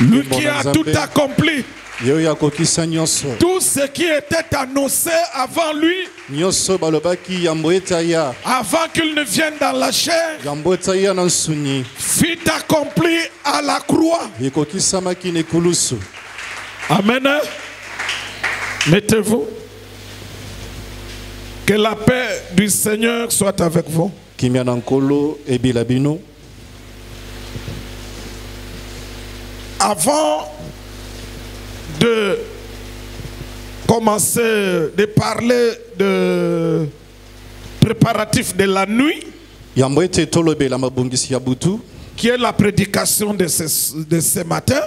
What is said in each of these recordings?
Lui qui a tout accompli. Tout ce qui était annoncé avant lui, avant qu'il ne vienne dans la chair, fut accompli à la croix. Amen. Mettez-vous. Que la paix du Seigneur soit avec vous. Avant de commencer de parler de préparatifs de la nuit, qui est la prédication de ce matin,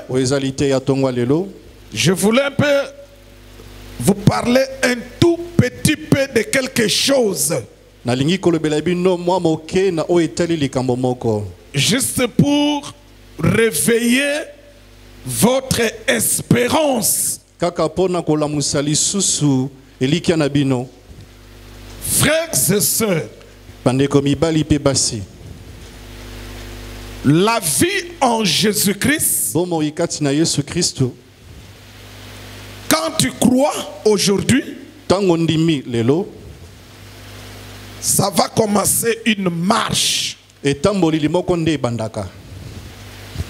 je voulais un peu vous parler un tout petit peu de quelque chose. Juste pour réveiller votre espérance. Frères et sœurs, la vie en Jésus-Christ, quand tu crois aujourd'hui, ça va commencer une marche.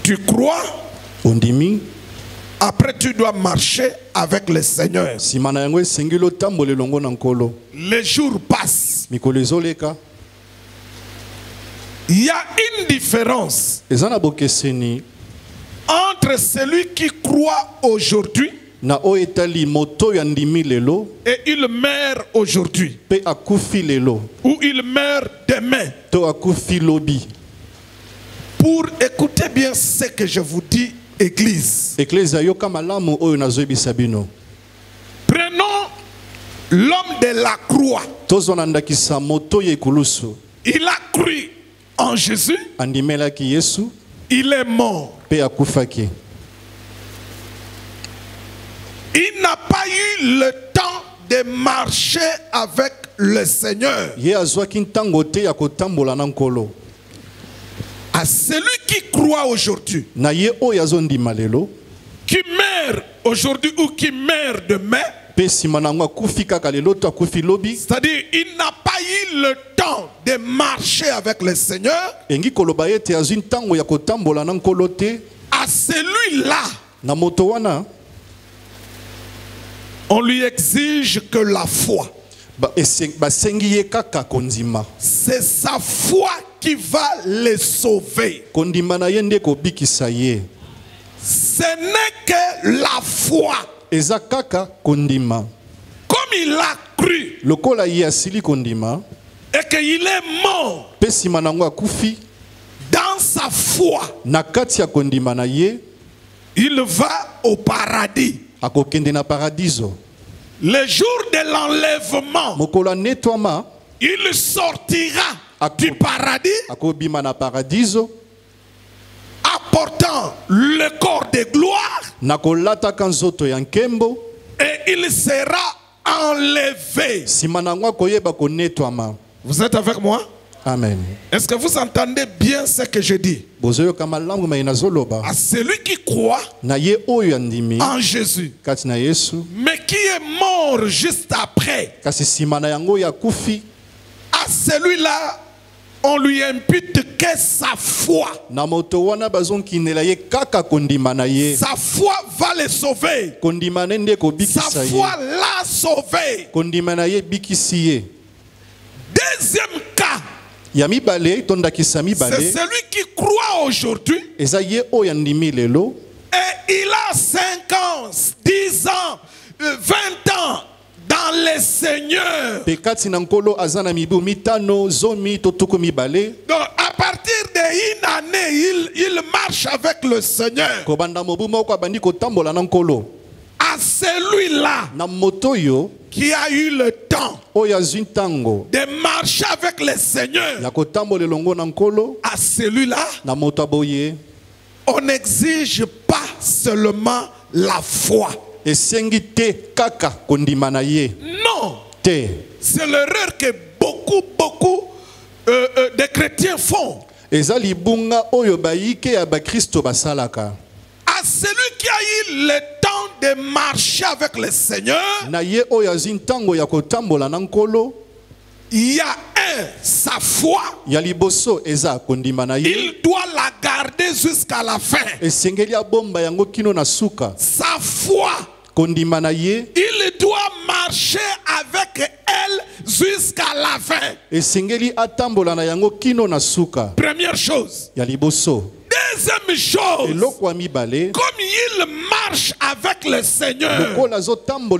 Tu crois, après tu dois marcher avec le Seigneur. Les jours passent. Il y a une différence entre celui qui croit aujourd'hui et il meurt aujourd'hui, ou il meurt demain. Pour écouter bien ce que je vous dis, Église, prenons l'homme de la croix. Il a cru en Jésus, il est mort. Il n'a pas eu le temps de marcher avec le Seigneur. À celui qui croit aujourd'hui, qui meurt aujourd'hui ou qui meurt demain, c'est-à-dire il n'a pas eu le temps de marcher avec le Seigneur, à celui-là, on lui exige que la foi. C'est sa foi qui va le sauver. Ce n'est que la foi. Comme il a cru et qu'il est mort dans sa foi, il va au paradis. Le jour de l'enlèvement, il sortira du paradis apportant le corps de gloire et il sera enlevé. Vous êtes avec moi? Amen. Est-ce que vous entendez bien ce que je dis? À celui qui croit en Jésus, mais qui est mort juste après, à celui-là, on lui impute que sa foi. Sa foi va le sauver. Sa foi l'a sauvé. Deuxième cas, c'est celui qui croit aujourd'hui et il a 5 ans, 10 ans, 20 ans dans le Seigneur. Donc à partir d'une année, il marche avec le Seigneur. À celui-là qui a eu le temps de marcher avec le Seigneur, à celui-là, on n'exige pas seulement la foi. Non, c'est l'erreur que beaucoup de chrétiens font. À À celui qui a eu le temps de marcher avec le Seigneur, il y a sa foi. Il doit la garder jusqu'à la fin. Sa foi. Il doit marcher avec elle jusqu'à la fin. Première chose. Deuxième chose, comme il marche avec le Seigneur, il a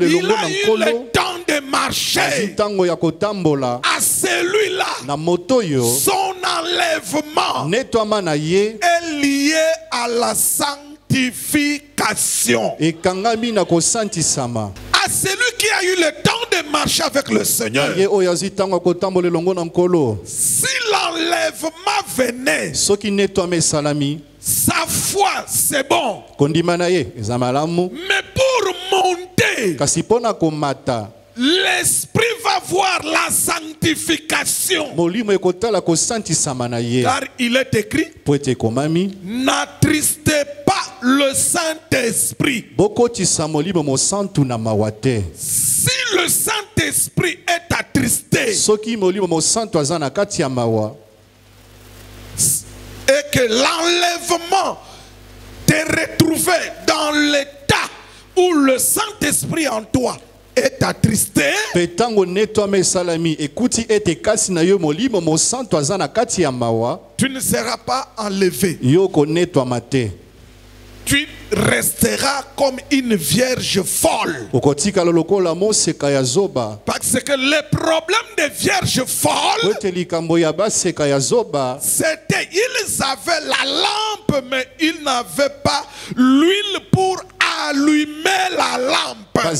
eu le temps de marcher. À celui-là, son enlèvement est lié à la sanctification. À celui qui a eu le temps de marcher avec le Seigneur, si l'enlèvement venait, sa foi c'est bon. Mais pour monter, l'esprit va voir la sanctification. Car il est écrit, n'attristez pas le Saint-Esprit. Si le Saint-Esprit est attristé et que l'enlèvement t'est retrouvé dans l'état où le Saint-Esprit en toi est attristé, tu ne seras pas enlevé. Tu resteras comme une vierge folle. Parce que le problème des vierges folles, c'était ils avaient la lampe, mais ils n'avaient pas l'huile pour allumer la lampe. La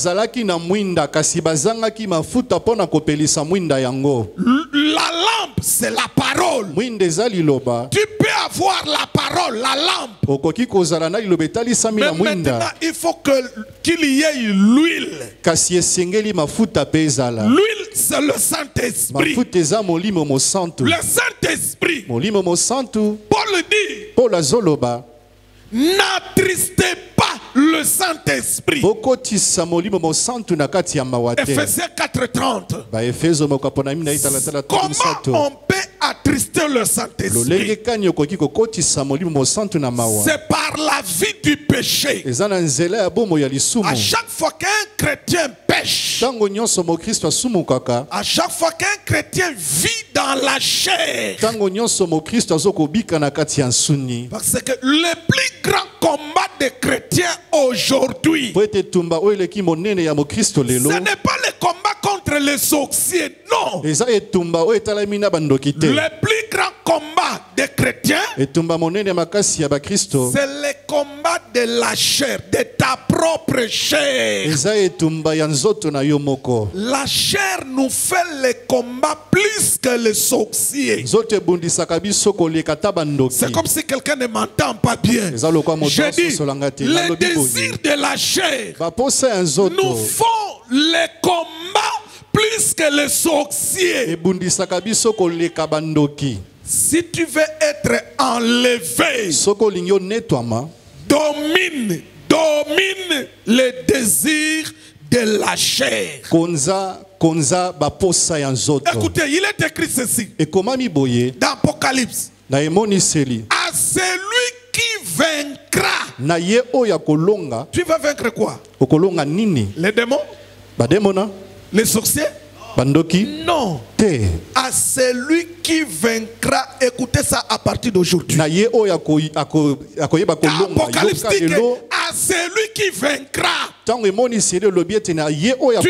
lampe, c'est la parole. Tu peux avoir la parole, la lampe. Mais maintenant, il faut qu'il y ait l'huile. L'huile, c'est le Saint-Esprit. Le Saint-Esprit. Paul dit, n'attristez pas le Saint-Esprit. Ephésiens 4:30. Comment on peut attrister le Saint-Esprit? C'est par la vie du péché. À chaque fois qu'un chrétien pêche, à chaque fois qu'un chrétien vit dans la chair, parce que le plus grand combat des chrétiens aujourd'hui, ce n'est pas le combat contre les sorciers, non. Le plus grand combat des chrétiens, c'est le combat de la chair, de ta propre chair. La chair nous fait le combat plus que les sorciers. C'est comme si quelqu'un ne m'entend pas bien. Je dis, les désirs de la chair nous font le combat plus que les sorciers. Si tu veux être enlevé, domine les désirs de la chair. Écoutez, il est écrit ceci dans Apocalypse. À celui qui vaincra. Tu vas vaincre quoi? Les démons? Les sorciers? Non. À celui qui vaincra, écoutez ça à partir d'aujourd'hui. Apocalypse dit que à celui qui vaincra, tu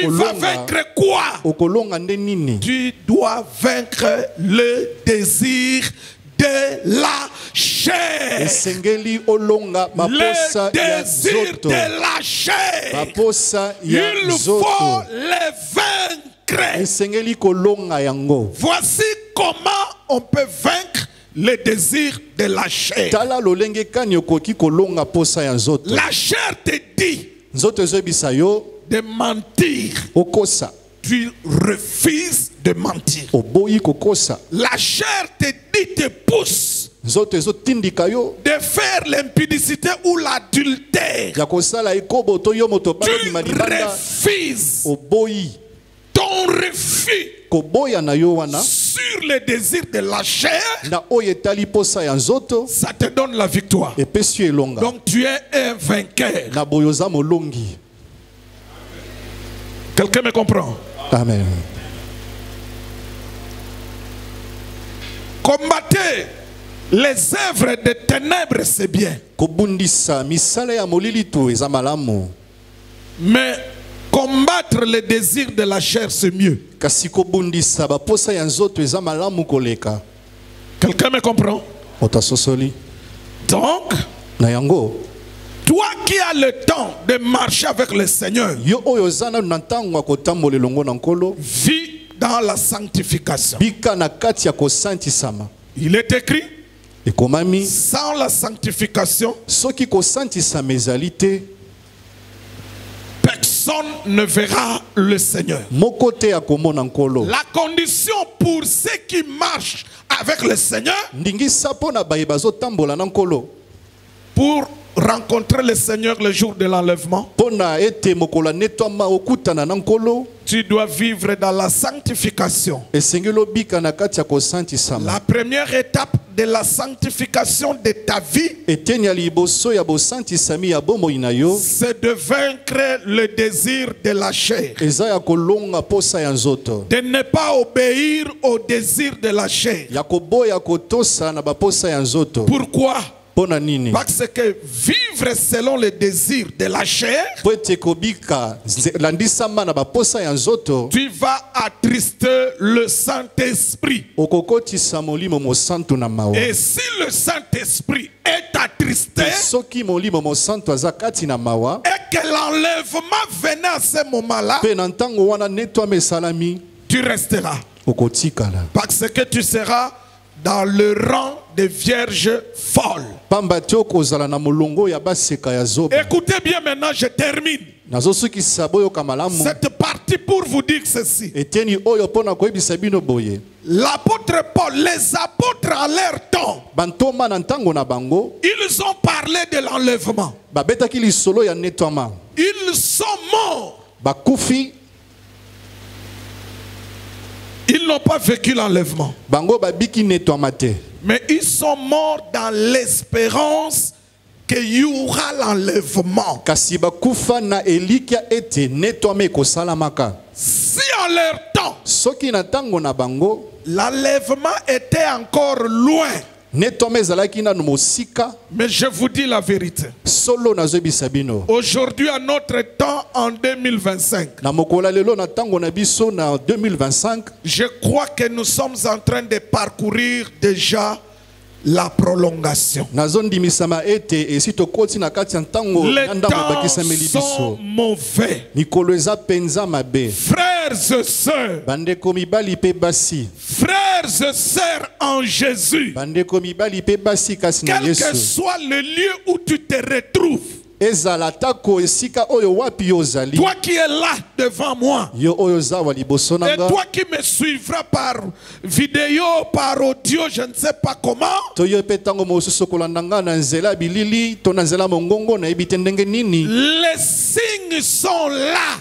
vas vaincre quoi? Tu dois vaincre le désir de la chair. Le désir de la chair. Il faut le vaincre. Voici comment on peut vaincre le désir de la chair. La chair te dit de mentir. Tu refuses de mentir. La chair te dit, te pousse de faire l'impudicité ou l'adultère, tu refuses ton refus sur les désirs de la chair, ça te donne la victoire. Donc tu es un vainqueur. Quelqu'un me comprend? Amen. Combattez les œuvres des ténèbres, c'est bien. Mais combattre les désirs de la chair, c'est mieux. Quelqu'un me comprend? Donc, toi qui as le temps de marcher avec le Seigneur, vis dans la sanctification. Il est écrit, sans la sanctification, personne ne verra le Seigneur. La condition pour ceux qui marchent avec le Seigneur, pour rencontrer le Seigneur le jour de l'enlèvement, tu dois vivre dans la sanctification. La première étape de la sanctification de ta vie, c'est de vaincre le désir de la chair. De ne pas obéir au désir de la chair. Pourquoi? Parce que vivre selon les désirs de la chair, tu vas attrister le Saint-Esprit. Et si le Saint-Esprit est attristé, et que l'enlèvement venait à ce moment-là, tu resteras. Parce que tu seras dans le rang des vierges folles. Écoutez bien maintenant, je termine cette partie pour vous dire ceci. L'apôtre Paul, les apôtres à leur temps, ils ont parlé de l'enlèvement. Ils sont morts. Ils n'ont pas vécu l'enlèvement. Mais ils sont morts dans l'espérance qu'il y aura l'enlèvement. Si en leur temps, l'enlèvement était encore loin, mais je vous dis la vérité. Aujourd'hui, à notre temps, en 2025, je crois que nous sommes en train de parcourir déjà la prolongation. Les temps sont mauvais. Frères et sœurs, frères et sœurs en Jésus, quel que soit le lieu où tu te retrouves, toi qui es là devant moi, et toi qui me suivras par vidéo, par audio, je ne sais pas comment, les signes sont là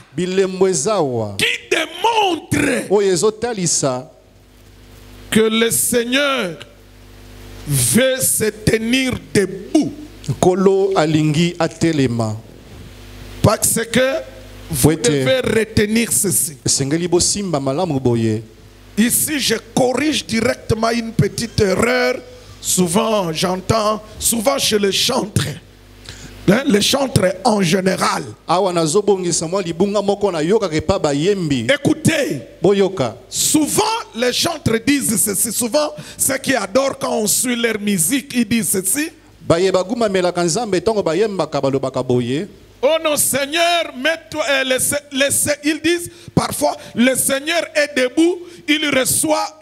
qui démontrent que le Seigneur veut se tenir debout. Parce que vous devez retenir ceci. Ici, je corrige directement une petite erreur. Souvent, j'entends, souvent chez les chantres. Les chantres en général. Écoutez, souvent les chantres disent ceci. Souvent, ceux qui adorent quand on suit leur musique, ils disent ceci. Oh non, Seigneur, mets-toi. Ils disent parfois, le Seigneur est debout, il reçoit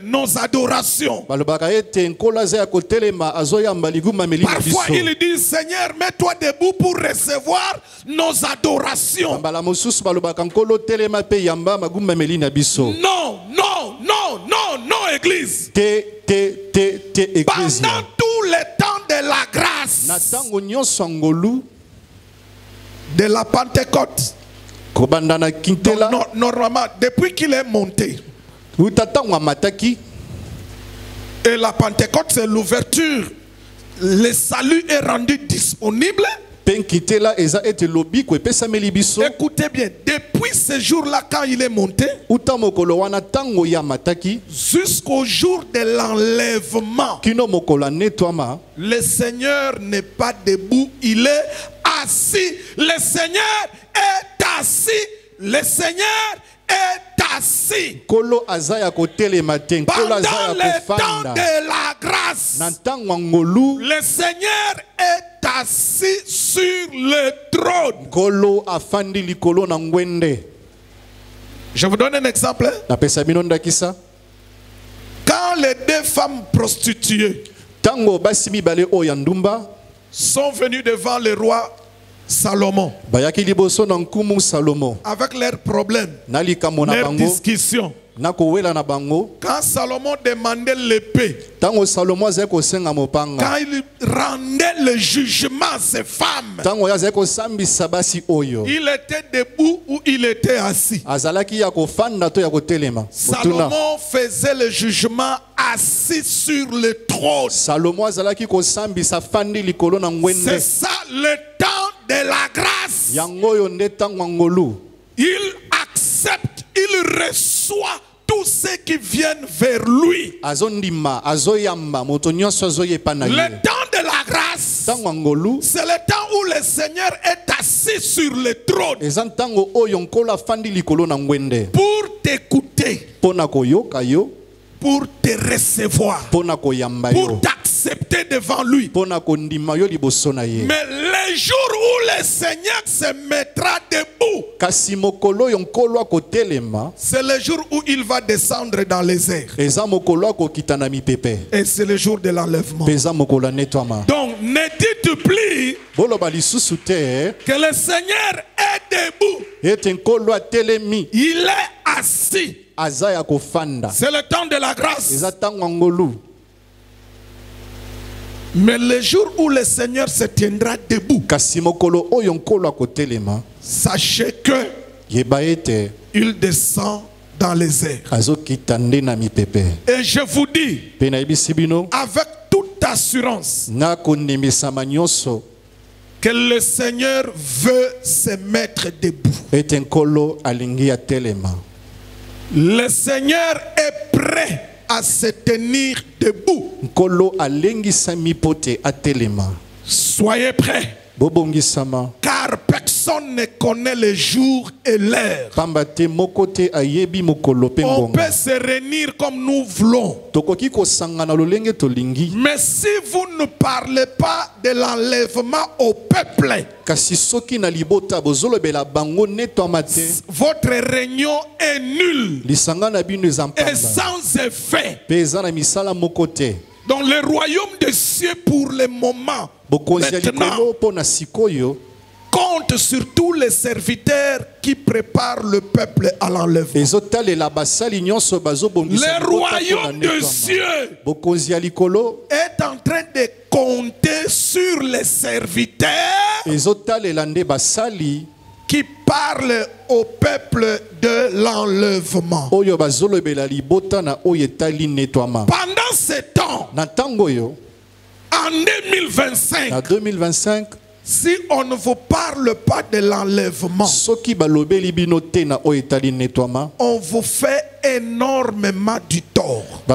nos adorations. Parfois, ils disent, Seigneur, mets-toi debout pour recevoir nos adorations. Non, non, non, non, non, église. Pendant tout le temps de la grâce. De la Pentecôte. Normalement, depuis qu'il est monté. Et la Pentecôte, c'est l'ouverture. Le salut est rendu disponible. Écoutez bien, depuis ce jour-là, quand il est monté, jusqu'au jour de l'enlèvement, le Seigneur n'est pas debout, il est assis. Le Seigneur est assis. Le Seigneur est assis. Pendant le temps de la grâce, le Seigneur est assis sur le trône. Je vous donne un exemple. Quand les deux femmes prostituées sont venues devant le roi Salomon, avec leurs problèmes, leurs discussions, quand Salomon demandait l'épée, quand il rendait le jugement à ces femmes, il était debout ou il était assis. Salomon faisait le jugement assis sur le trône. C'est ça le temps de la grâce. Il accepte, il reçoit tous ceux qui viennent vers lui. Le temps de la grâce, c'est le temps où le Seigneur est assis sur le trône pour t'écouter, pour te recevoir, pour t'accepter devant lui. Mais le jour où le Seigneur se mettra debout, c'est le jour où il va descendre dans les airs. Et c'est le jour de l'enlèvement. Donc ne dites plus que le Seigneur est debout. Il est assis. C'est le temps de la grâce. Mais le jour où le Seigneur se tiendra debout, sachez que il descend dans les airs. Et je vous dis avec toute assurance que le Seigneur veut se mettre debout. Le Seigneur est prêt à se tenir debout. Soyez prêts. Car personne ne connaît le jour et l'heure. On peut se réunir comme nous voulons. Mais si vous ne parlez pas de l'enlèvement au peuple, votre réunion est nulle et sans effet. Dans le royaume des cieux, pour le moment, maintenant, compte sur tous les serviteurs qui préparent le peuple à l'enlèvement. Le royaume des cieux est en train de compter sur les serviteurs qui parlent au peuple de l'enlèvement. Pendant ce temps, en 2025, si on ne vous parle pas de l'enlèvement, on vous fait énormément du tort. Et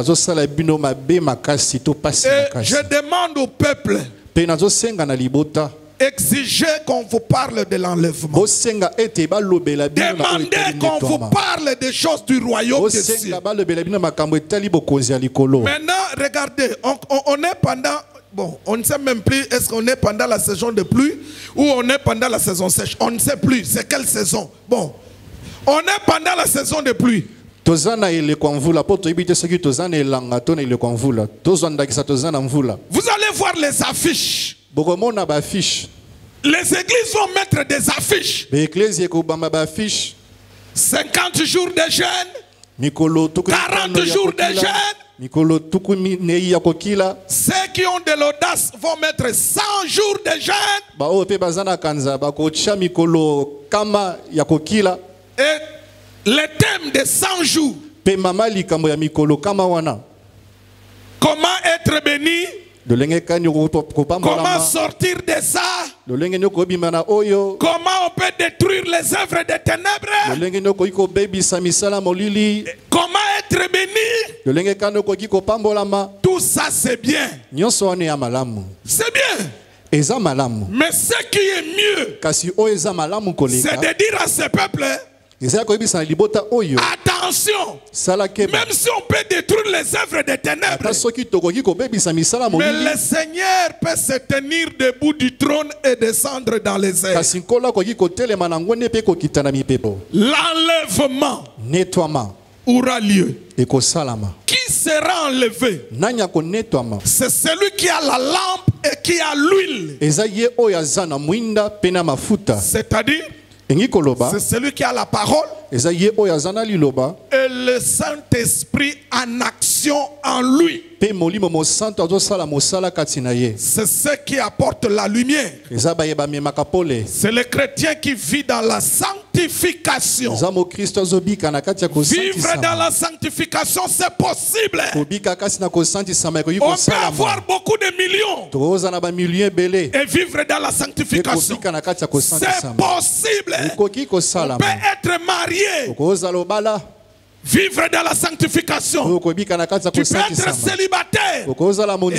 je demande au peuple, exigez qu'on vous parle de l'enlèvement. Demandez qu'on vous parle des choses du royaume des cieux. Maintenant, regardez, on est pendant... Bon, on ne sait même plus est-ce qu'on est pendant la saison de pluie ou on est pendant la saison sèche. On ne sait plus c'est quelle saison. Bon, on est pendant la saison de pluie. Vous allez voir les affiches. Les églises vont mettre des affiches. 50 jours de jeûne, 40 jours de jeûne, Ceux qui ont de l'audace vont mettre 100 jours de jeûne. Et le thème de 100 jours. Comment être béni? Comment sortir de ça? Comment on peut détruire les œuvres des ténèbres? Comment être béni? Tout ça c'est bien. C'est bien. Mais ce qui est mieux, c'est de dire à ce peuple, attention, même si on peut détruire les œuvres des ténèbres, mais le Seigneur peut se tenir debout du trône et descendre dans les airs. L'enlèvement aura lieu. Qui sera enlevé? C'est celui qui a la lampe et qui a l'huile. C'est-à-dire, c'est celui qui a la parole et le Saint-Esprit en action en lui. C'est ce qui apporte la lumière. C'est le chrétien qui vit dans la sanctification. Vivre dans la sanctification, c'est possible. On peut avoir beaucoup de millions et vivre dans la sanctification. C'est possible. On peut être marié, vivre dans la sanctification. Tu peux être célibataire et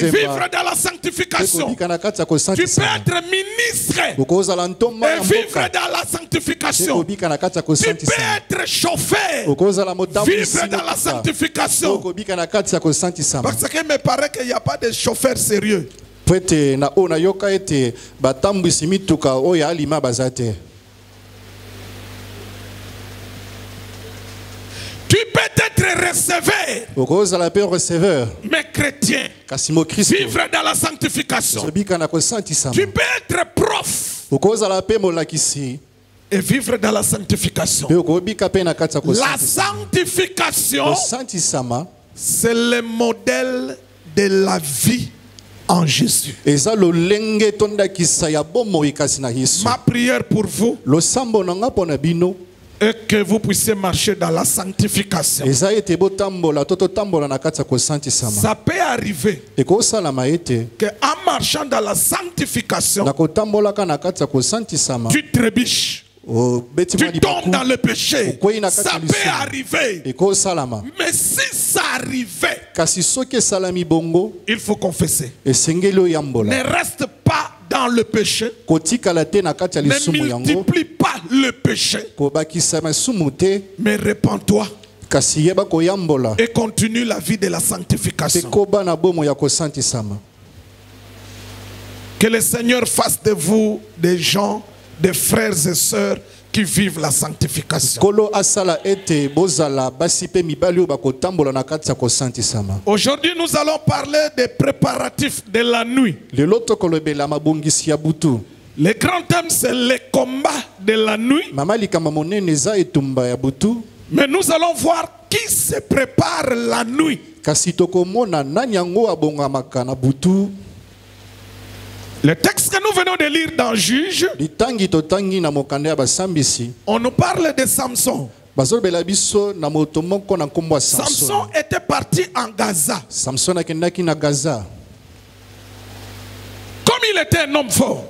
vivre dans la sanctification. Tu peux être ministre et vivre dans la sanctification. Tu peux être chauffeur, vivre dans la sanctification. Parce qu'il me paraît qu'il n'y a pas de chauffeur sérieux. Tu peux être receveur, mais chrétien, vivre dans la sanctification. Tu peux être prof et vivre dans la sanctification. La sanctification, c'est le modèle de la vie en Jésus. Ma prière pour vous et que vous puissiez marcher dans la sanctification. Ça peut arriver qu'en marchant dans la sanctification, tu trébuches, tu tombes dans le péché. Ça peut arriver. Mais si ça arrivait, il faut confesser. Ne reste pas dans le péché. Ne multiplie pas le péché. Mais répands-toi et continue la vie de la sanctification. Que le Seigneur fasse de vous des gens, des frères et sœurs qui vivent la sanctification. Aujourd'hui, nous allons parler des préparatifs de la nuit. Le grand thème, c'est le combat de la nuit. Mais nous allons voir qui se prépare la nuit. Le texte que nous venons de lire dans Juge, on nous parle de Samson. Samson était parti en Gaza. Comme il était un homme fort,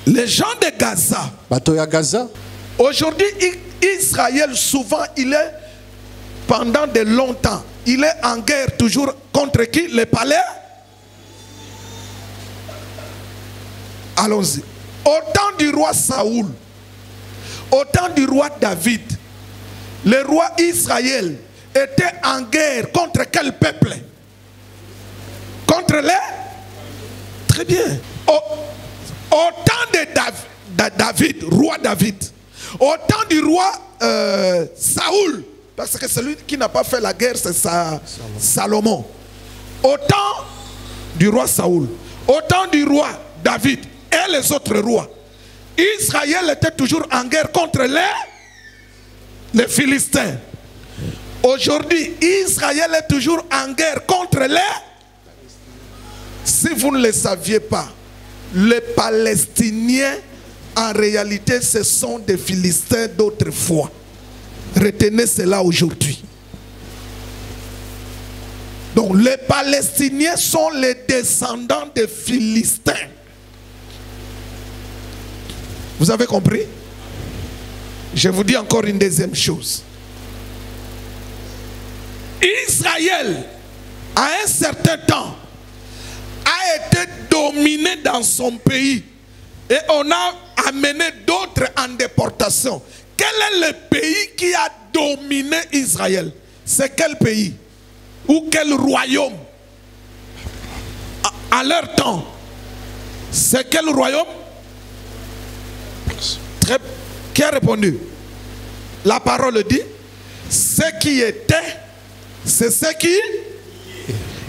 les gens de Gaza, aujourd'hui Israël souvent il est pendant de longtemps, il est en guerre toujours contre qui? Les palais. Allons-y. Au temps du roi Saoul, au temps du roi David, le roi Israël était en guerre contre quel peuple? Contre les? Très bien. Au temps de David, roi David, au temps du roi Saoul, parce que celui qui n'a pas fait la guerre, c'est Salomon. Au temps du roi Saoul, au temps du roi David et les autres rois, Israël était toujours en guerre contre les Philistins. Aujourd'hui, Israël est toujours en guerre contre les... Si vous ne le saviez pas, les Palestiniens, en réalité, ce sont des Philistins d'autrefois. Retenez cela aujourd'hui. Donc, les Palestiniens sont les descendants des Philistins. Vous avez compris? Je vous dis encore une deuxième chose. Israël, à un certain temps, a été dominé dans son pays. Et on a amené d'autres en déportation. Quel est le pays qui a dominé Israël? C'est quel pays? Ou quel royaume? À leur temps. C'est quel royaume? Qui a répondu? La parole dit, ce qui était, c'est ce qui,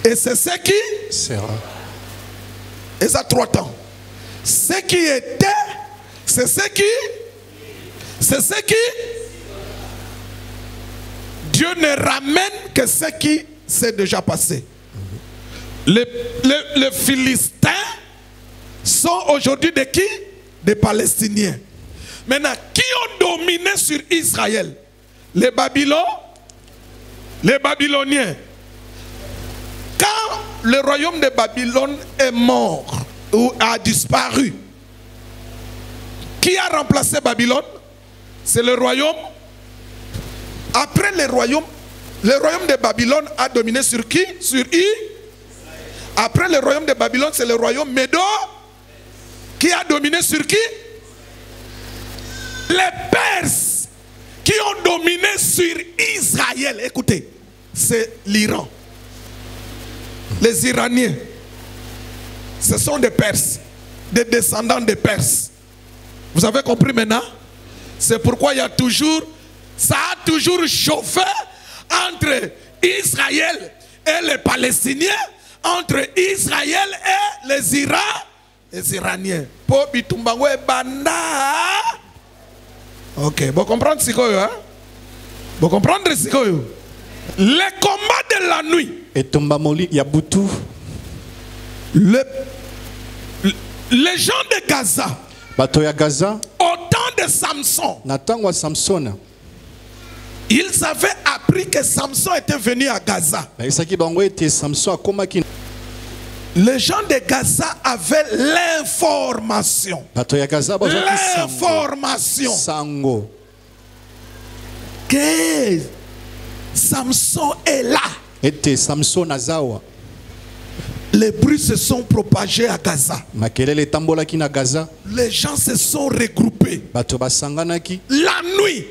et c'est ce qui sera. Et ça 3 temps. Ce qui était, c'est ce qui, c'est ce qui. Dieu ne ramène que ce qui s'est déjà passé. Les Philistins sont aujourd'hui de qui? Des Palestiniens. Maintenant, qui ont dominé sur Israël? Les Babyloniens. Quand le royaume de Babylone est mort ou a disparu, qui a remplacé Babylone? C'est le royaume. Après le royaume de Babylone a dominé sur qui? Sur I. Après le royaume de Babylone, c'est le royaume Médo. Qui a dominé sur qui? Les Perses qui ont dominé sur Israël. Écoutez, c'est l'Iran. Les Iraniens, ce sont des Perses, des descendants des Perses. Vous avez compris maintenant? C'est pourquoi il y a toujours, ça a toujours chauffé entre Israël et les Palestiniens, entre Israël et les Iraniens. Pour Bitumbangue Banda. Ok, vous comprenez ce que hein? Vous comprenez ce que les combats de la nuit. Et Tombamoli Yabutu. Les gens de Gaza. Batoya Gaza. Au temps de Samson. Natangwa Samson. Ils avaient appris que Samson était venu à Gaza. Les gens de Gaza avaient l'information. L'information. Que Samson est là. Les bruits se sont propagés à Gaza. Les gens se sont regroupés. La nuit.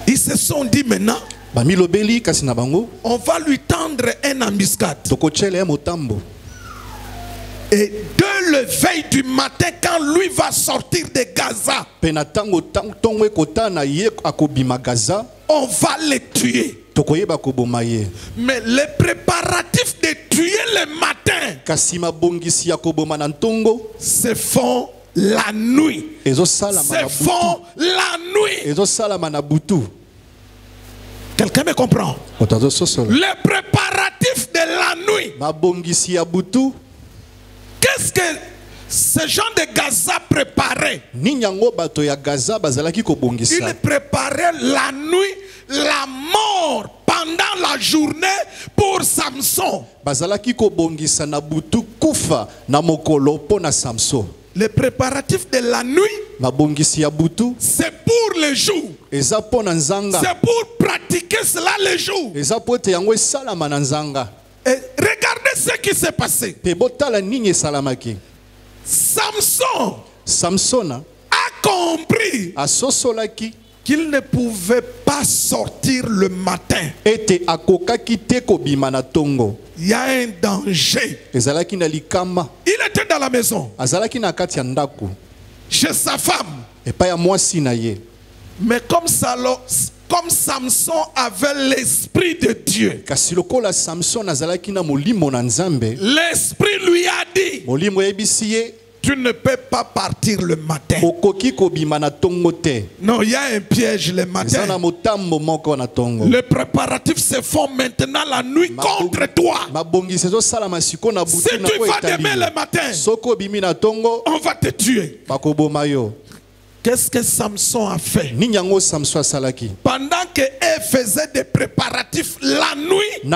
Ils se sont dit maintenant, on va lui tendre un embuscade. Et dès le veille du matin, quand lui va sortir de Gaza, on va le tuer. Mais les préparatifs de tuer le matin se font la nuit. Se font la nuit. Quelqu'un me comprend? Les préparatifs de la nuit. Qu'est-ce que ces gens de Gaza préparaient? Ils préparaient la nuit, la mort pendant la journée pour Samson. Les préparatifs de la nuit, c'est pour le jour. C'est pour pratiquer cela le jour. Et regardez ce qui s'est passé. Samson a compris qu'il ne pouvait pas sortir le matin. Il y a un danger. Il était dans la maison chez sa femme. Mais comme Samson avait l'esprit de Dieu, l'esprit lui a dit, tu ne peux pas partir le matin. Non, il y a un piège le matin. Les préparatifs se font maintenant la nuit contre toi. Si tu vas demain le matin, on va te tuer. Qu'est-ce que Samson a fait? Pendant qu'elle faisait des préparatifs la nuit, au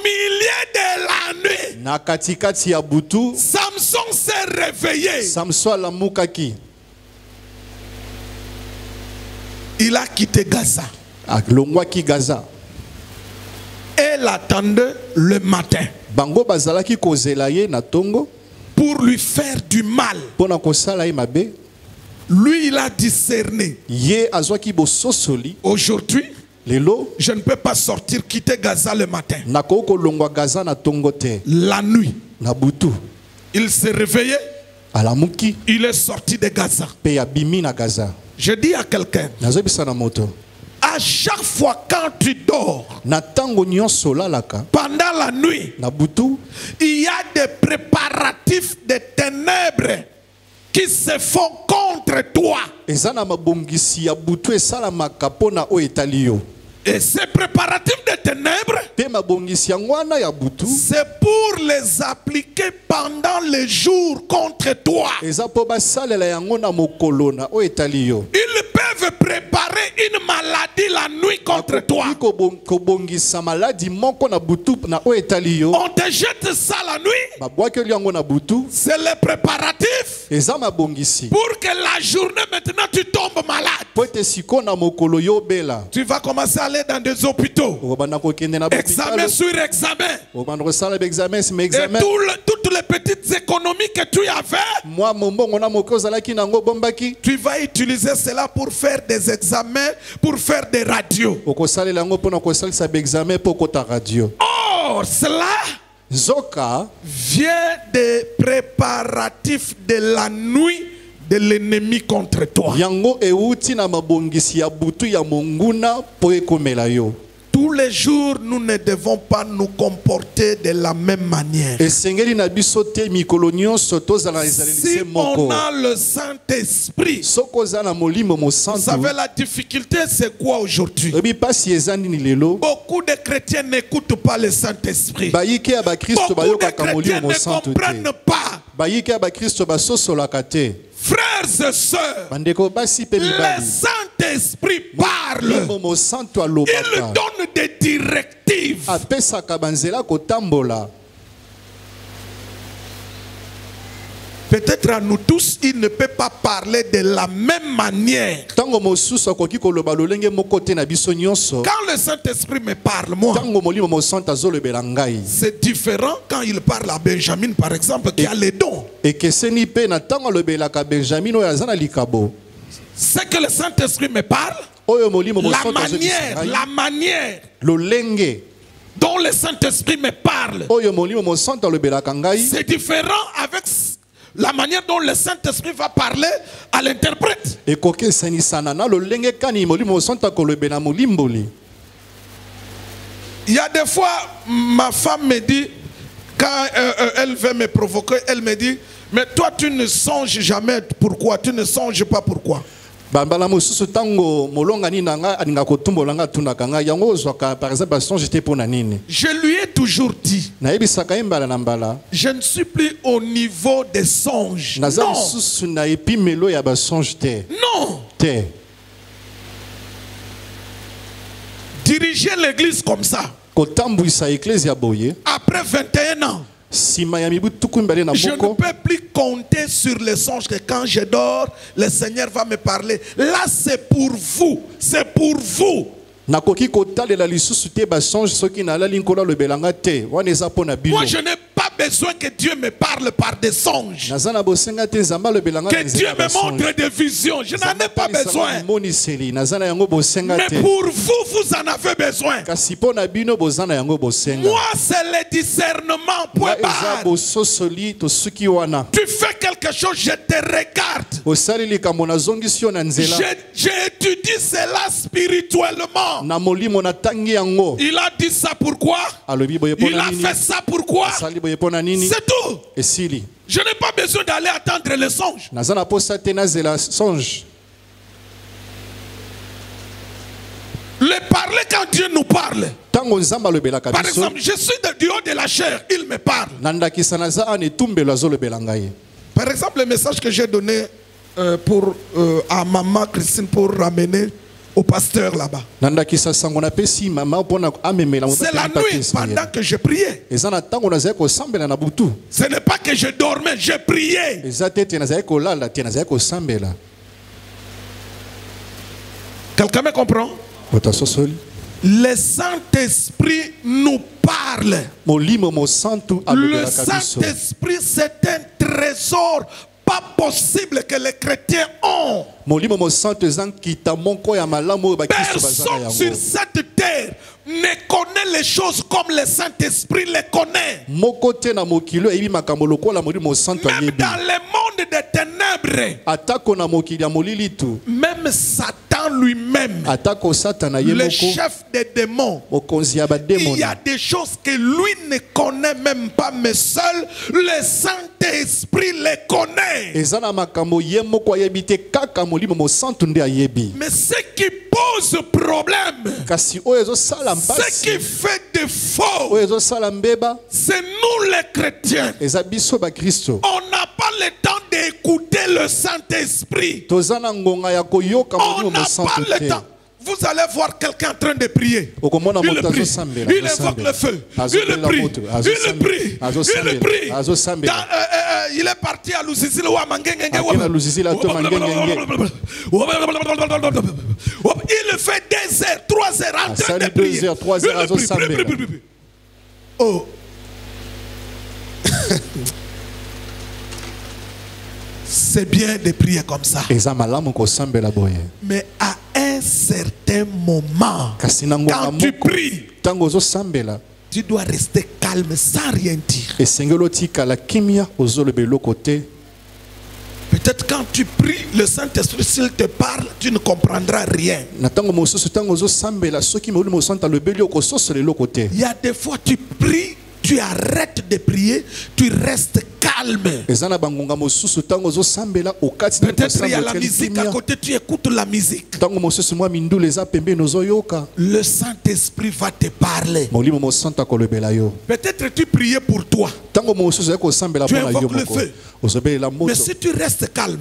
milieu de la nuit, Samson s'est réveillé. Il a quitté Gaza. Elle attendait le matin pour lui faire du mal. Lui, il a discerné. Aujourd'hui, je ne peux pas sortir, quitter Gaza le matin. La nuit, il s'est réveillé. Il est sorti de Gaza. Je dis à quelqu'un, à chaque fois quand tu dors, pendant la nuit, il y a des préparatifs de ténèbres qui se font contre toi. Et ces préparatifs de ténèbres, c'est pour les appliquer pendant les jours contre toi. Ils peuvent préparer une maladie la nuit contre toi. On te jette ça la nuit. C'est les préparatifs pour que la journée maintenant tu tombes malade. Tu vas commencer à aller dans des hôpitaux. Examen sur examen. Et toutes les petites économies que tu avais, tu vas utiliser cela pour faire des examens, pour faire des radios. Or, cela vient des préparatifs de la nuit de l'ennemi contre toi. Tous les jours, nous ne devons pas nous comporter de la même manière. Si on a le Saint-Esprit, vous savez la difficulté c'est quoi aujourd'hui? Beaucoup de chrétiens n'écoutent pas le Saint-Esprit. Beaucoup de chrétiens ne comprennent pas. Frères et sœurs, le Saint-Esprit parle. Il donne des directives. Peut-être à nous tous, il ne peut pas parler de la même manière. Quand le Saint-Esprit me parle, moi, c'est différent quand il parle à Benjamin, par exemple, qui a les dons. C'est que le Saint-Esprit me parle. La manière dont le Saint-Esprit me parle, c'est différent avec la manière dont le Saint-Esprit va parler à l'interprète. Il y a des fois, ma femme me dit, quand elle veut me provoquer, elle me dit, mais toi tu ne songes jamais pourquoi, tu ne songes pas pourquoi. Je lui ai toujours dit, je ne suis plus au niveau des songes. Non. Non. Diriger l'église comme ça, après 21 ans, je ne peux plus compter sur les songes que quand je dors, le Seigneur va me parler. Là, c'est pour vous. C'est pour vous. Moi, je n'ai pas besoin que Dieu me parle par des songes. Que Dieu me montre des visions. Je n'en ai pas besoin. Mais pour vous, vous en avez besoin. Moi, c'est le discernement. Point barre. Tu fais quelque chose, je te regarde. J'étudie cela spirituellement. Il a dit ça pourquoi? Il a fait ça pourquoi? C'est tout. Je n'ai pas besoin d'aller attendre le songe. Le parler quand Dieu nous parle. Par exemple, je suis du haut de la chair, il me parle. Par exemple, le message que j'ai donné à maman Christine pour ramener au pasteur là-bas. C'est la nuit pendant que je priais. Ce n'est pas que je dormais, je priais. Quelqu'un me comprend? Le Saint-Esprit nous parle. Le Saint-Esprit, c'est un trésor pas possible que les chrétiens ont. Personne sur cette terre ne connaît les choses comme le Saint-Esprit les connaît. Même dans le monde des ténèbres, même Satan lui-même, le chef des démons, il y a des choses que lui ne connaît même pas, mais seul le Saint-Esprit les connaît. Mais ce qui pose problème, ce qui fait défaut, c'est nous les chrétiens. On n'a pas le temps d'écouter le Saint-Esprit. On n'a pas le temps. Vous allez voir quelqu'un en train de prier. Il prie, il évoque le feu, il prie, il prie. Il est parti à Lusisi, il fait 2 heures, 3 heures en train de prier. Oh. C'est bien de prier comme ça. Mais à un certain moment, quand tu pries, tu dois rester calme sans rien dire. Peut-être quand tu pries, le Saint-Esprit, s'il te parle, tu ne comprendras rien. Il y a des fois tu pries, tu arrêtes de prier, tu restes calme. Peut-être il y a la musique à côté, tu écoutes la musique. Le Saint-Esprit va te parler. Peut-être tu priais pour toi. Tu invoques le feu. Mais si tu restes calme,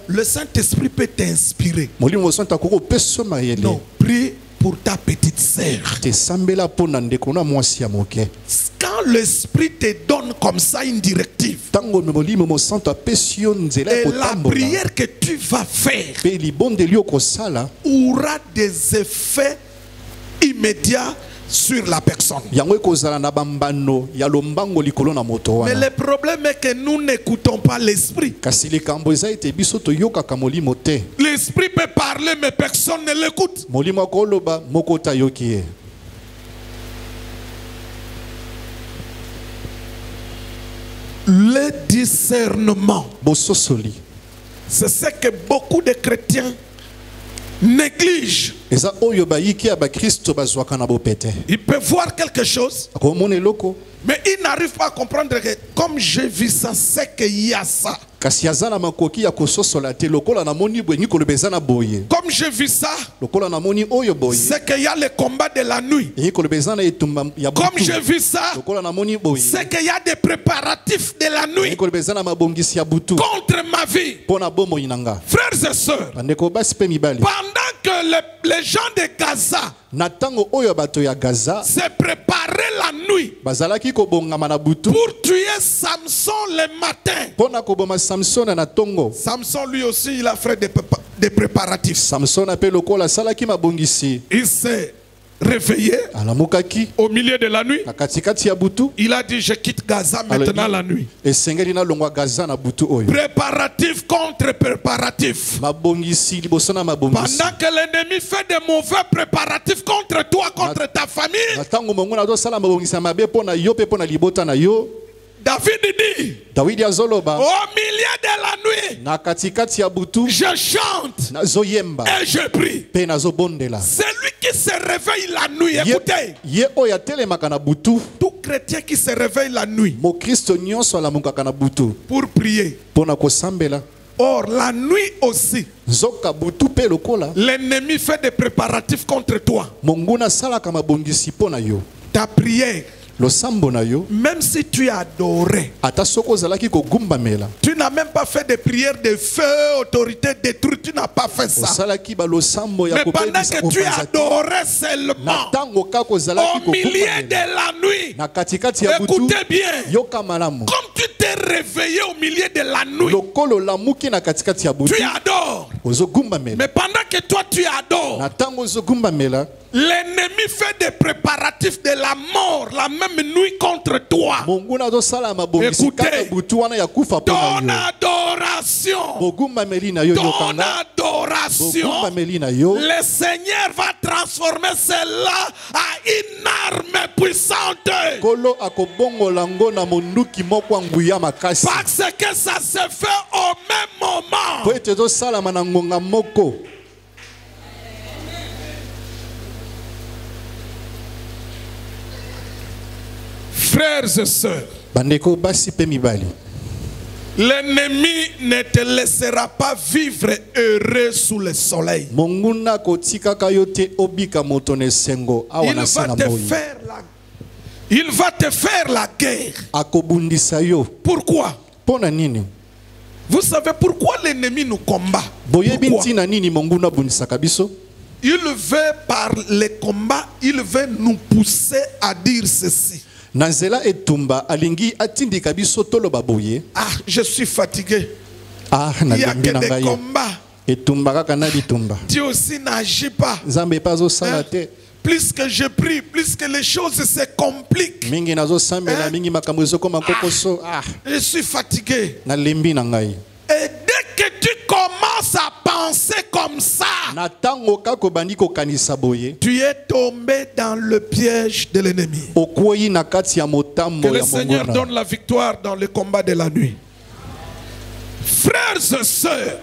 le Saint-Esprit peut t'inspirer. Non, prie pour ta petite sœur. Quand l'Esprit te donne comme ça une directive, et la prière que tu vas faire aura des effets immédiats sur la personne. Mais le problème est que nous n'écoutons pas l'Esprit. L'Esprit peut parler, mais personne ne l'écoute. Le discernement, c'est ce que beaucoup de chrétiens négligent. Il peut voir quelque chose, mais il n'arrive pas à comprendre que comme j'ai vu ça, c'est qu'il y a ça. Comme j'ai vu ça, c'est qu'il y a le combat de la nuit. Comme j'ai vu ça, c'est qu'il y a des préparatifs de la nuit contre ma vie. Frères et sœurs, pendant que les gens de Gaza se préparaient la nuit pour tuer Samson le matin, Samson lui aussi il a fait des préparatifs. Il s'est réveillé au milieu de la nuit. Il a dit je quitte Gaza maintenant la nuit. Préparatif contre préparatif. Pendant que l'ennemi fait des mauvais préparatifs contre toi, contre ta famille, David dit, au milieu de la nuit, je chante et je prie. C'est lui qui se réveille la nuit. Écoutez, chrétien qui se réveille la nuit pour prier. Or, la nuit aussi, l'ennemi fait des préparatifs contre toi. Ta prière, même si tu as adoré, tu n'as même pas fait de prières de feu, autorité détruite, tu n'as pas fait ça. Mais pendant que tu adorais seulement, au milieu de la nuit, écoutez bien, comme tu t'es réveillé au milieu de la nuit, tu adores. Mais pendant que toi tu adores, l'ennemi fait des préparatifs de la mort la même nuit contre toi. Écoutez, ton adoration, le Seigneur va transformer cela à une arme puissante. Parce que ça se fait au même moment. Frères et sœurs, l'ennemi ne te laissera pas vivre heureux sous le soleil. Il va te faire la guerre. Pourquoi? Vous savez pourquoi l'ennemi nous combat? Il veut, par les combats, il veut nous pousser à dire ceci. Ah, je suis fatigué. Il n'y a que des combats. Dieu aussi n'agit pas. Plus que je prie, plus que les choses se compliquent. Je suis fatigué. Et dès que tu commences à penser comme ça, tu es tombé dans le piège de l'ennemi. Que le Seigneur donne la victoire dans le combat de la nuit. Frères et sœurs,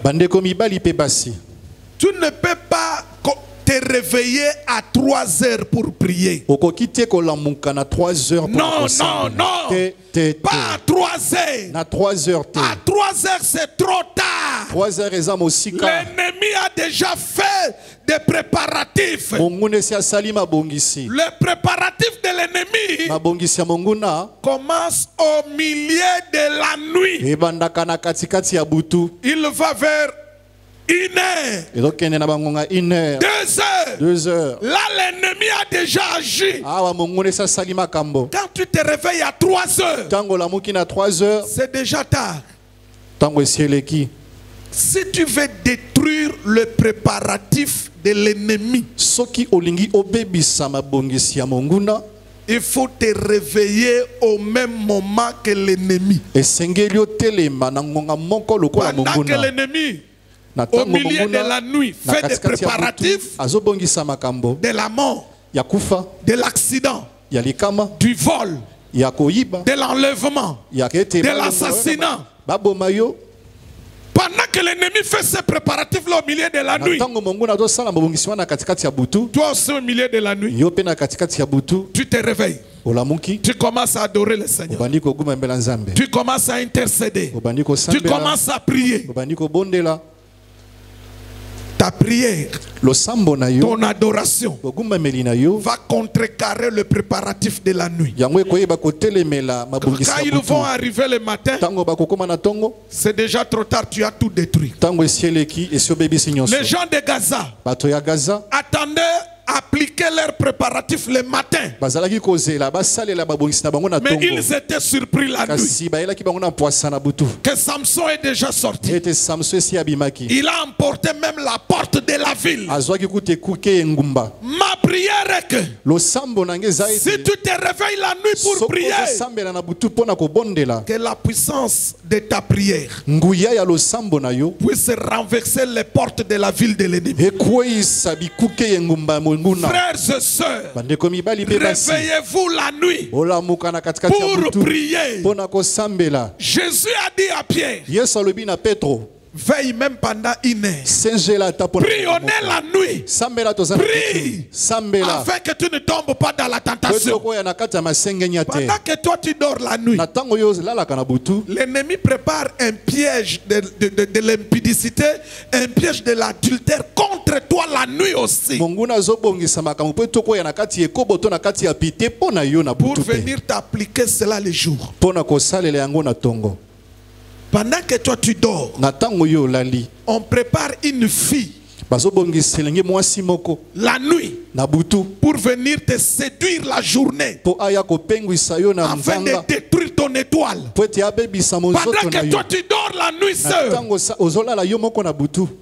tu ne peux pas te réveiller à 3 heures pour prier. Non, non, non. Pas à 3 heures. À 3 heures, c'est trop tard. L'ennemi a déjà fait des préparatifs. Le préparatif de l'ennemi commence au milieu de la nuit. Il va vers 1 heure. 2 heures. Là, l'ennemi a déjà agi. Quand tu te réveilles à 3 heures, c'est déjà tard. Si tu veux détruire le préparatif de l'ennemi, il faut te réveiller au même moment que l'ennemi. Pendant que l'ennemi, au milieu de la nuit, fait des préparatifs de la mort, de l'accident, du vol, de l'enlèvement, de l'assassinat. Pendant que l'ennemi fait ses préparatifs là au milieu de la nuit, toi aussi au milieu de la nuit, tu te réveilles. Tu commences à adorer le Seigneur. Tu commences à intercéder. Tu commences à prier. Ta prière, ton adoration va contrecarrer le préparatif de la nuit. Quand ils vont arriver le matin, c'est déjà trop tard, tu as tout détruit. Les gens de Gaza attendaient appliquer leurs préparatifs le matin. Mais ils étaient surpris la nuit. Que Samson est déjà sorti. Il a emporté même la porte de la ville. Ma prière est que si tu te réveilles la nuit pour prier, que la puissance de ta prière puisse renverser les portes de la ville de l'ennemi. Frères et sœurs, réveillez-vous la nuit pour prier. Jésus a dit à Pierre, Veille même pendant une heure. Prionnez la nuit. Prie. Afin que tu ne tombes pas dans la tentation. Pendant que toi tu dors la nuit, l'ennemi prépare un piège de l'impudicité, un piège de l'adultère contre toi la nuit aussi. Pour venir t'appliquer cela les jours. Pendant que toi tu dors, on prépare une fille la nuit pour venir te séduire la journée afin de détruire ton étoile. Pendant que toi tu dors la nuit seul,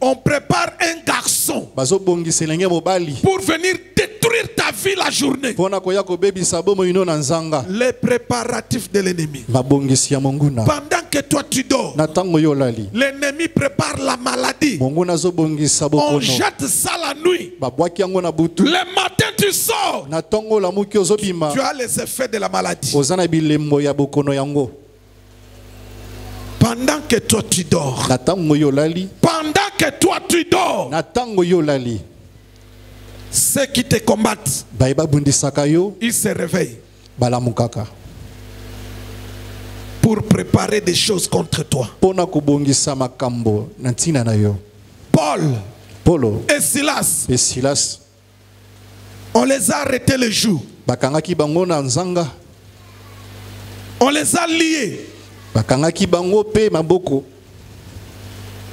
on prépare un garçon pour venir détruire ta vie la journée. Les préparatifs de l'ennemi. Pendant que toi tu dors, l'ennemi prépare la maladie. On jette ça la nuit. Le matin tu sors, tu as les effets de la maladie. Pendant que toi tu dors, pendant que toi tu dors, ceux qui te combattent, ils se réveillent pour préparer des choses contre toi. Paul et Silas, on les a arrêtés le jour. On les a liés.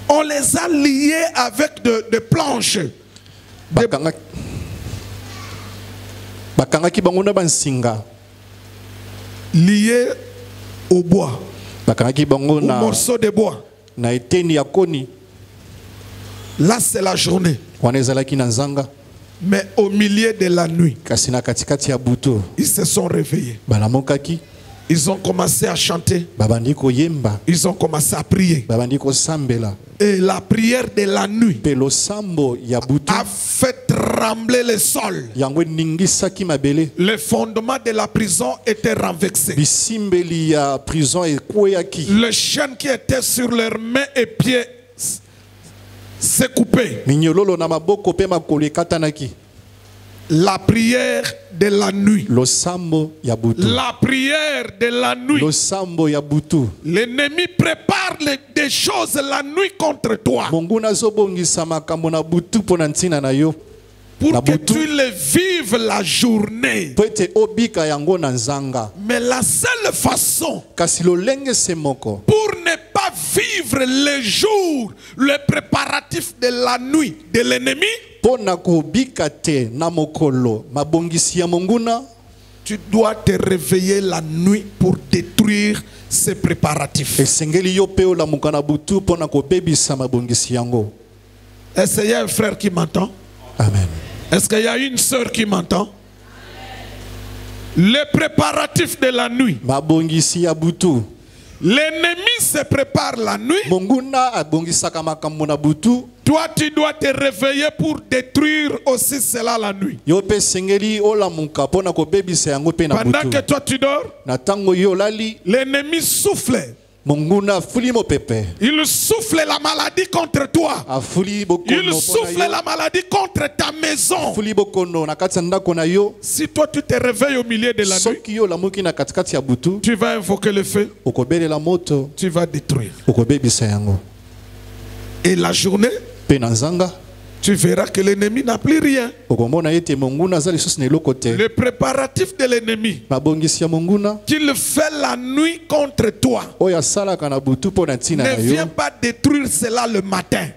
On les a liés avec des planches. Liés au bois, au morceau de bois. Là c'est la journée. Mais au milieu de la nuit, ils se sont réveillés. Ils ont commencé à chanter. Ils ont commencé à prier. Et la prière de la nuit a fait trembler le sol. Les fondements de la prison étaient renversés. Les chaînes qui étaient sur leurs mains et pieds s'est coupé. La prière de la nuit. La prière de la nuit. L'ennemi prépare des choses la nuit contre toi. Pour que tu le vives la journée. Mais la seule façon pour ne pas vivre les jours, le préparatif de la nuit de l'ennemi, tu dois te réveiller la nuit pour détruire ces préparatifs. Est-ce qu'il y a un frère qui m'entend? Amen. Est-ce qu'il y a une sœur qui m'entend? Les préparatifs de la nuit. L'ennemi se prépare la nuit. Toi, tu dois te réveiller pour détruire aussi cela la nuit. Pendant que toi tu dors, l'ennemi souffle. Il souffle la maladie contre toi. Il souffle la maladie contre ta maison. Si toi tu te réveilles au milieu de la nuit, tu vas invoquer le feu. Tu vas détruire. Et la journée, tu verras que l'ennemi n'a plus rien. Le préparatif de l'ennemi qu'il fait la nuit contre toi ne vient pas détruire cela le matin.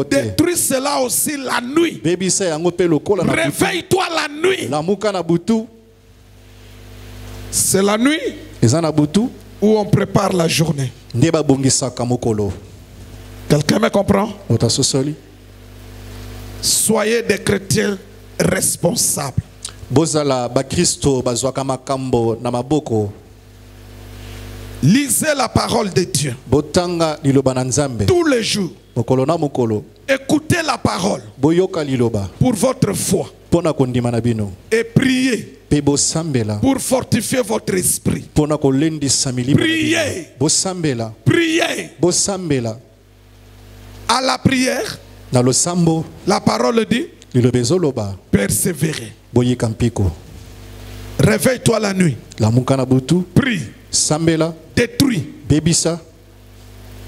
Détruire cela aussi la nuit. Réveille-toi la nuit. C'est la nuit où on prépare la journée. Quelqu'un me comprend? Soyez des chrétiens responsables. Lisez la parole de Dieu tous les jours. Écoutez la parole pour votre foi. Et priez pour fortifier votre esprit. Priez. priez. À la prière, la parole dit, persévérer. Réveille-toi la nuit. Prie. Détruis.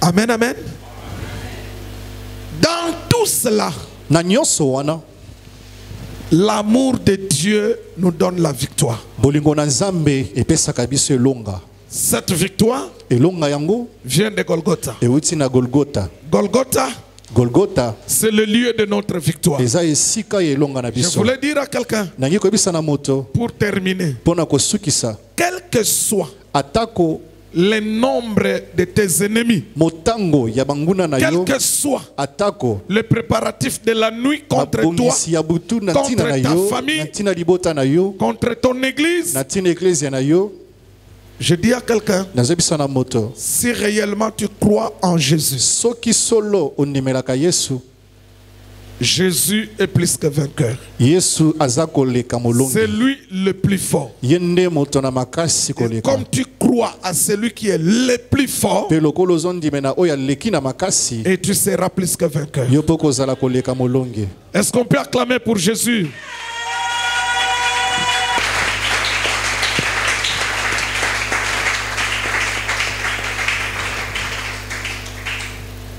Amen, amen. Dans tout cela, l'amour de Dieu nous donne la victoire. Cette victoire vient de Golgotha. Golgotha, c'est le lieu de notre victoire. Je voulais dire à quelqu'un, pour terminer, quel que soit le nombre de tes ennemis, quel que soit le préparatif de la nuit contre toi, contre ta famille, contre ton église, je dis à quelqu'un, si réellement tu crois en Jésus, Jésus est plus que vainqueur. C'est lui le plus fort. Et comme tu crois à celui qui est le plus fort, et tu seras plus que vainqueur. Est-ce qu'on peut acclamer pour Jésus?